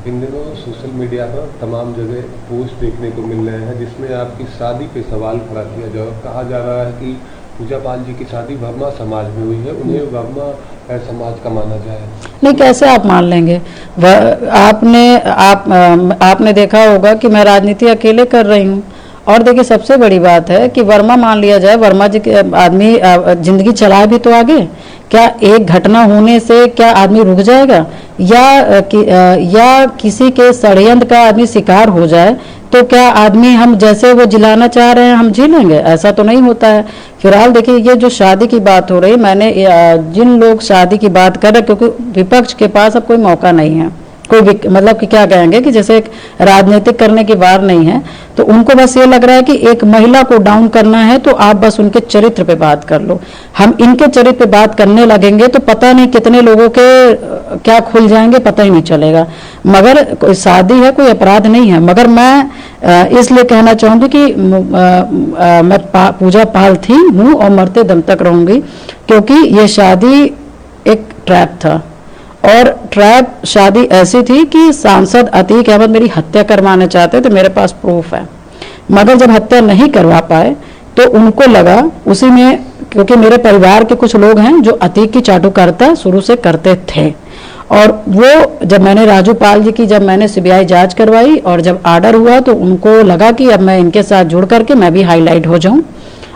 इन दिनों social media पर तमाम जगह पोस्ट देखने को मिल रहे हैं जिसमें आपकी शादी पे सवाल खड़ा किया जा कहा जा रहा है कि पूजा पाल जी की शादी वर्मा समाज में हुई है, उन्हें वर्मा समाज का माना जाए। नहीं, कैसे आप मान लेंगे? आपने देखा होगा कि मैं राजनीति अकेले कर रही हूँ। और देखिए, सबसे बड़ी बात है कि वर्मा मान लिया जाए, वर्मा जी के आदमी जिंदगी चलाए भी तो आगे। क्या एक घटना होने से क्या आदमी रुक जाएगा? या किसी के षड्यंत्र का आदमी शिकार हो जाए तो क्या आदमी हम जैसे वो जिलाना चाह रहे हैं हम जी लेंगे? ऐसा तो नहीं होता है। फिलहाल देखिए, ये जो शादी की बात हो रही, मैंने जिन लोग शादी की बात कर रहे, क्योंकि विपक्ष के पास अब कोई मौका नहीं है, कोई मतलब कि क्या कहेंगे कि जैसे एक राजनीतिक करने की वार नहीं है, तो उनको बस ये लग रहा है कि एक महिला को डाउन करना है तो आप बस उनके चरित्र पे बात कर लो। हम इनके चरित्र पे बात करने लगेंगे तो पता नहीं कितने लोगों के क्या खुल जाएंगे, पता ही नहीं चलेगा। मगर कोई शादी है, कोई अपराध नहीं है। मगर मैं इसलिए कहना चाहूँगी कि मैं पूजा पाल थी, हूँ और मरते दम तक रहूँगी, क्योंकि ये शादी एक ट्रैप था। और ट्रैप शादी ऐसी थी कि सांसद अतीक अहमद मेरी हत्या करवाना चाहते थे, मेरे पास प्रूफ है। मगर जब हत्या नहीं करवा पाए तो उनको लगा उसी में, क्योंकि मेरे परिवार के कुछ लोग हैं जो अतीक की चाटुकारिता शुरू से करते थे। और वो जब मैंने राजू पाल जी की जब मैंने सीबीआई जांच करवाई और जब आर्डर हुआ तो उनको लगा कि अब मैं इनके साथ जुड़ करके मैं भी हाईलाइट हो जाऊं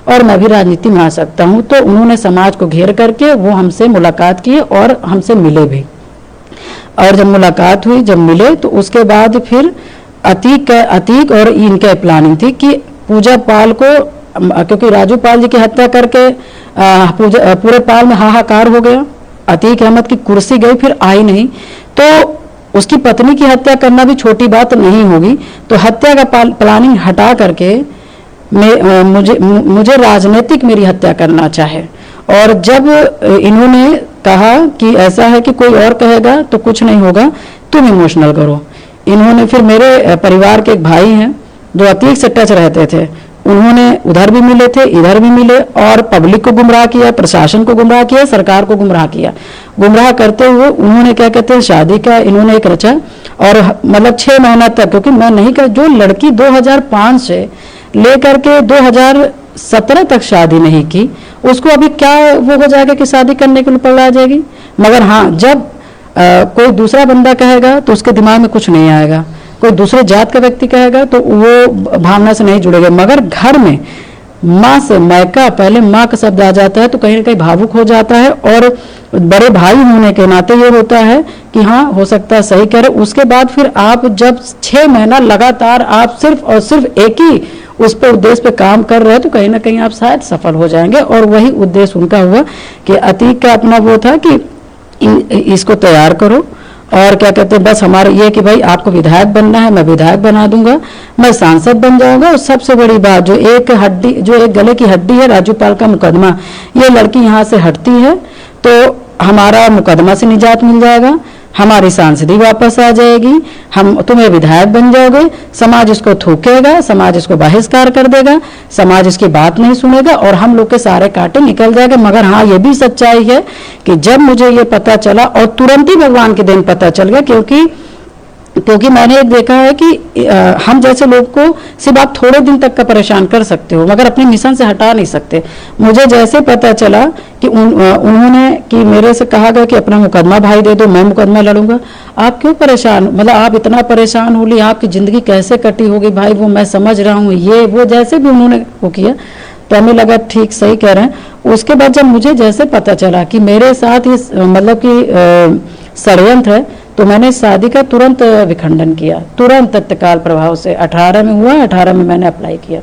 और मैं भी राजनीति में आ सकता हूं। तो उन्होंने समाज को घेर करके वो हमसे मुलाकात की और हमसे मिले भी। और जब मुलाकात हुई, जब मिले, तो उसके बाद फिर अतीक और इनके प्लानिंग थी कि पूजा पाल को, क्योंकि राजू पाल जी की हत्या करके पूरे पाल में हाहाकार हो गया। अतीक अहमद की कुर्सी गई, फिर आई नहीं, तो उसकी पत्नी की हत्या करना भी छोटी बात नहीं होगी। तो हत्या का प्लानिंग हटा करके मुझे राजनीतिक मेरी हत्या करना चाहे। और जब इन्होंने कहा कि ऐसा है कि कोई और कहेगा तो कुछ नहीं होगा, तुम इमोशनल करो। इन्होंने फिर मेरे परिवार के एक भाई हैं जो अतीक से टच रहते थे, उन्होंने उधर भी मिले थे, इधर भी मिले और पब्लिक को गुमराह किया, प्रशासन को गुमराह किया, सरकार को गुमराह किया। गुमराह करते हुए उन्होंने क्या कहते हैं, शादी का इन्होंने एक रचा। और मतलब 6 महीना तक, क्योंकि मैं नहीं कर, जो लड़की 2005 से लेकर के 2017 तक शादी नहीं की, उसको अभी क्या वो हो जाएगा कि शादी करने के लिए पड़ जाएगी। मगर हाँ, जब कोई दूसरा बंदा कहेगा तो उसके दिमाग में कुछ नहीं आएगा, कोई दूसरे जात का व्यक्ति कहेगा तो वो भावना से नहीं जुड़ेगा। मगर घर में माँ से मायका, पहले माँ का शब्द आ जाता है तो कहीं ना कहीं भावुक हो जाता है। और बड़े भाई होने के नाते ये होता है कि हाँ, हो सकता है सही कह रहे। उसके बाद फिर आप जब 6 महीना लगातार आप सिर्फ और सिर्फ एक ही उस पर उद्देश्य पे काम कर रहे हैं तो कहीं ना कहीं आप शायद सफल हो जाएंगे। और वही उद्देश्य उनका हुआ कि अतीक का अपना वो था कि इसको तैयार करो और क्या कहते हैं, बस हमारा ये कि भाई आपको विधायक बनना है, मैं विधायक बना दूंगा, मैं सांसद बन जाऊंगा। और सबसे बड़ी बात, जो एक गले की हड्डी है राजू पाल का मुकदमा, ये लड़की यहाँ से हटती है तो हमारा मुकदमा से निजात मिल जाएगा, हमारी सांसदी वापस आ जाएगी, हम तुम्हें विधायक बन जाओगे। समाज इसको थूकेगा, समाज इसको बहिष्कार कर देगा, समाज इसकी बात नहीं सुनेगा और हम लोग के सारे कांटे निकल जाएंगे। मगर हाँ, ये भी सच्चाई है कि जब मुझे ये पता चला, और तुरंत ही भगवान के दिन पता चल गया, क्योंकि मैंने देखा है कि हम जैसे लोग को सिर्फ आप थोड़े दिन तक का परेशान कर सकते हो मगर अपने मिशन से हटा नहीं सकते। मुझे जैसे पता चला कि उन्होंने कि मेरे से कहा गया कि अपना मुकदमा भाई दे दो, मैं मुकदमा लड़ूंगा। आप क्यों परेशान, मतलब आप इतना परेशान हो ली, आपकी ज़िंदगी कैसे कटी होगी भाई, वो मैं समझ रहा हूँ, ये वो जैसे भी उन्होंने वो किया तो हमें लगा ठीक सही कह रहे हैं। उसके बाद जब मुझे जैसे पता चला कि मेरे साथ इस मतलब कि षड्यंत्र है तो मैंने शादी का तुरंत विखंडन किया, तुरंत तत्काल प्रभाव से। 18 में हुआ, 18 में मैंने अप्लाई किया।